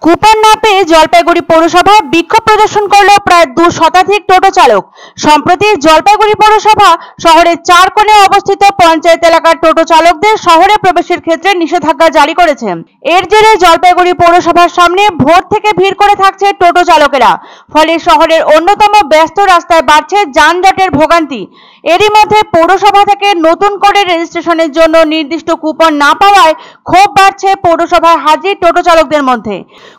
Coupon না পেয়ে জলপাইগুড়ি পৌরসভা বিক্ষোভ প্রদর্শন করল প্রায় 2 শতাধিক টোটো চালক। সম্প্রতি জলপাইগুড়ি পৌরসভা শহরের 4 কোণে অবস্থিত পঞ্চায়েত এলাকার টোটো চালকদের শহরে প্রবেশের ক্ষেত্রে নিষেধাজ্ঞা জারি করেছে। এর জেরে জলপাইগুড়ি পৌরসভার সামনে ভোর থেকে ভিড় করে থাকছে টোটো চালকেরা। ফলে শহরের অন্যতম ব্যস্ত রাস্তায় বাড়ছে যানজটের ভোগান্তি। এরই মধ্যে পৌরসভা থেকে নতুন করে রেজিস্ট্রেশনের জন্য নির্দিষ্ট কুপন না পাওয়ায় ক্ষোভ বাড়ছে পৌরসভায় হাজির টোটো চালকদের মধ্যে।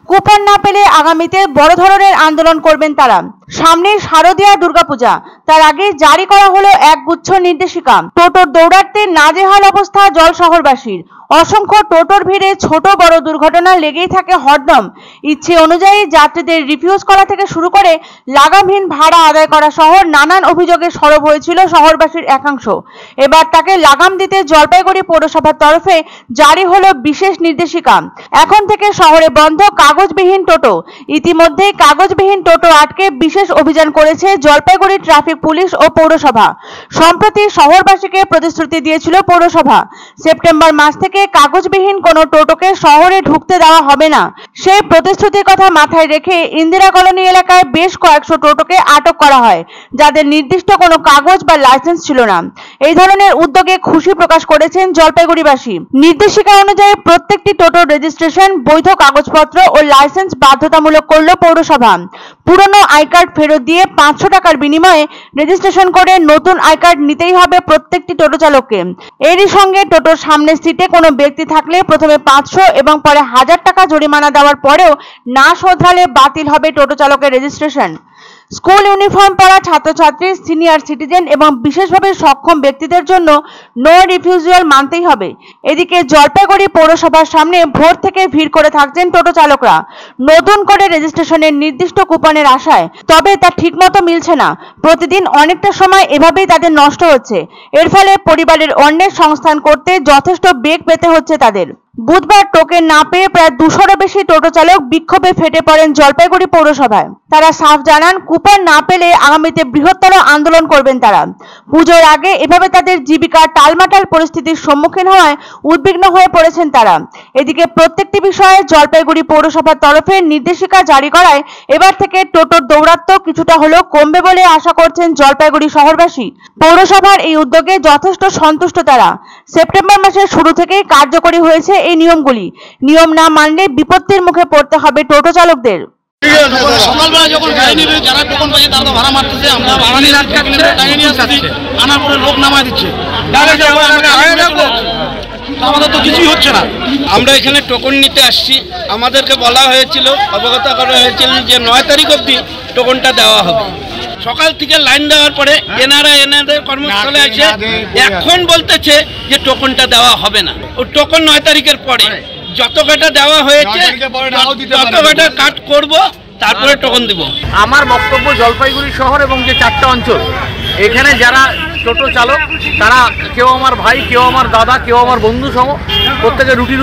কুপন না পেলে আগামীতে বড় ধরনের আন্দোলন করবেন তারা। সামনে শারদীয়া দুর্গাপূজা, তার আগে জারি করা হলো একগুচ্ছ নির্দেশিকা। টোটোর দৌড়াতে নাজেহাল অবস্থা জল শহরবাসীর। অসংখ্য টোটোর ভিড়ে ছোট বড় দুর্ঘটনা লেগেই থাকে হরদম। ইচ্ছে অনুযায়ী যাত্রীদের রিফিউজ করা থেকে শুরু করে লাগামহীন ভাড়া আদায় করা সহ নানান অভিযোগে সরব হয়েছিল শহরবাসীর একাংশ। এবার তাকে লাগাম দিতে জলপাইগুড়ি পৌরসভার তরফে জারি হলো বিশেষ নির্দেশিকা। এখন থেকে শহরে বন্ধ কাগজবিহীন টোটো। ইতিমধ্যেই কাগজবিহীন টোটো আটকে বিশেষ অভিযান করেছে জলপাইগুড়ি ট্রাফিক পুলিশ ও পৌরসভা। সম্প্রতি শহরবাসীকে প্রতিশ্রুতি দিয়েছিল পৌরসভা, সেপ্টেম্বর মাস থেকে কাগজবিহীন কোনো টোটোকে শহরে ঢুকতে দেওয়া হবে না। সেই প্রতিশ্রুতির কথা মাথায় রেখে ইন্দিরা কলোনি এলাকায় বেশ কয়েকশো টোটোকে আটক করা হয়, যাদের নির্দিষ্ট কোনো কাগজ বা লাইসেন্স ছিল না। এই ধরনের উদ্যোগে খুশি প্রকাশ করেছেন জলপাইগুড়িবাসী। নির্দেশিকা অনুযায়ী প্রত্যেকটি টোটোর রেজিস্ট্রেশন, বৈধ কাগজপত্র ও লাইসেন্স বাধ্যতামূলক করল পৌরসভা। পুরনো আই কার্ড ফেরত দিয়ে 500 টাকার বিনিময়ে রেজিস্ট্রেশন করে নতুন আই কার্ড নিতেই হবে প্রত্যেকটি টোটো চালককে। এরই সঙ্গে টোটোর সামনের সিটে কোনো ব্যক্তি থাকলে প্রথমে 500 এবং পরে 1000 টাকা জরিমানা দেওয়ার পরেও না শোধরালে বাতিল হবে টোটো চালকের রেজিস্ট্রেশন। স্কুল ইউনিফর্ম পরা ছাত্রছাত্রী, সিনিয়র সিটিজেন এবং বিশেষভাবে সক্ষম ব্যক্তিদের জন্য নো রিফিউজাল মানতেই হবে। এদিকে জলপাইগুড়ি পৌরসভার সামনে ভোর থেকে ভিড় করে থাকছেন টোটো চালকরা নতুন করে রেজিস্ট্রেশনের নির্দিষ্ট কুপনের আশায়। তবে তা ঠিকমতো মিলছে না। প্রতিদিন অনেকটা সময় এভাবেই তাদের নষ্ট হচ্ছে। এর ফলে পরিবারের অন্যের সংস্থান করতে যথেষ্ট বেগ পেতে হচ্ছে তাদের। বুধবার টোকেন না পেয়ে প্রায় 200-এরও বেশি টোটো চালক বিক্ষোভে ফেটে পড়েন জলপাইগুড়ি পৌরসভায়। তারা সাফ জানান, কুপন না পেলে আগামীতে বৃহত্তর আন্দোলন করবেন তারা। পুজোর আগে এভাবে তাদের জীবিকার টালমাটাল পরিস্থিতির সম্মুখীন হওয়ায় উদ্বিগ্ন হয়ে পড়েছেন তারা। এদিকে প্রত্যেকটি বিষয়ে জলপাইগুড়ি পৌরসভার তরফে নির্দেশিকা জারি করায় এবার থেকে টোটোর দৌরাত্ম্য কিছুটা হলেও কমবে বলে আশা করছেন জলপাইগুড়ি শহরবাসী। পৌরসভার এই উদ্যোগে যথেষ্ট সন্তুষ্ট তারা। সেপ্টেম্বর মাসের শুরু থেকেই কার্যকরী হয়েছে এই নিয়মগুলি। নিয়ম না মানলে বিপত্তির মুখে পড়তে হবে টোটো চালকদের। সকালবেলা যখন গাড়ি নেবে, যারা টোকন পাচ্ছে তারা তো ভাড়া মারতেছে, আমরা ভাড়া নিয়ে আনার পরে লোক নামায় দিচ্ছে। আমাদের তো কিছুই হচ্ছে না। আমরা এখানে টোকন নিতে আসছি। আমাদেরকে বলা হয়েছিল, অবগত করা হয়েছিল যে 9 তারিখ অবধি টোকনটা দেওয়া হবে। সকাল থেকে লাইন দেওয়ার পরে এনাদের কর্মস্থলে এসে এখন বলতেছে যে টোকনটা দেওয়া হবে না। ও টোকন 9 তারিখের পরে যত কটা দেওয়া হয়েছে তত কটা কাট করব, তারপরে টোকন দিব। আমার বক্তব্য, জলপাইগুড়ি শহর এবং যে 4টা অঞ্চল, এখানে যারা টোটো চালক তারা কেউ আমার ভাই, কেউ আমার দাদা, কেউ আমার বন্ধু সহ, প্রত্যেকের রুটি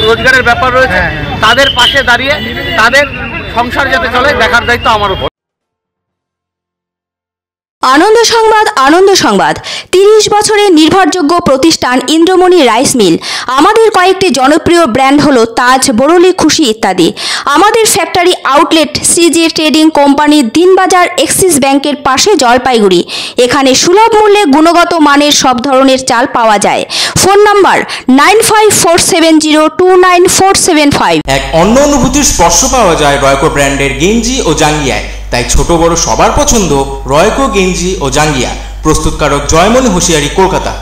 রোজগারের ব্যাপার রয়েছে। তাদের পাশে দাঁড়িয়ে তাদের সংসার যাতে চলে দেখার দায়িত্ব আমার উপর। আনন্দ সংবাদ, আনন্দ সংবাদ। 30 বছরের নির্ভরযোগ্য প্রতিষ্ঠান ইন্দ্রমণি রাইস মিল। আমাদের কয়েকটি জনপ্রিয় ব্র্যান্ড হলো তাজ, বরলি, খুশি ইত্যাদি। আমাদের factory outlet CG trading company, Dinbazar, axis ব্যাংকের পাশে জলপাইগুড়ি। এখানে সুলভ মূল্যে গুণগত মানের সব ধরনের চাল পাওয়া যায়। Phone number 9547029475। এক অন্য অনুভূতির স্পর্শ পাওয়া যায় রয়কো ব্র্যান্ডের গেঞ্জি ও জাঙ্গিয়ায়। তাই ছোট বড় সবার পছন্দ রয়কো গেঞ্জি ও জাঙ্গিয়া। প্রস্তুতকারক জয়মনি হোশিয়ারি, কলকাতা।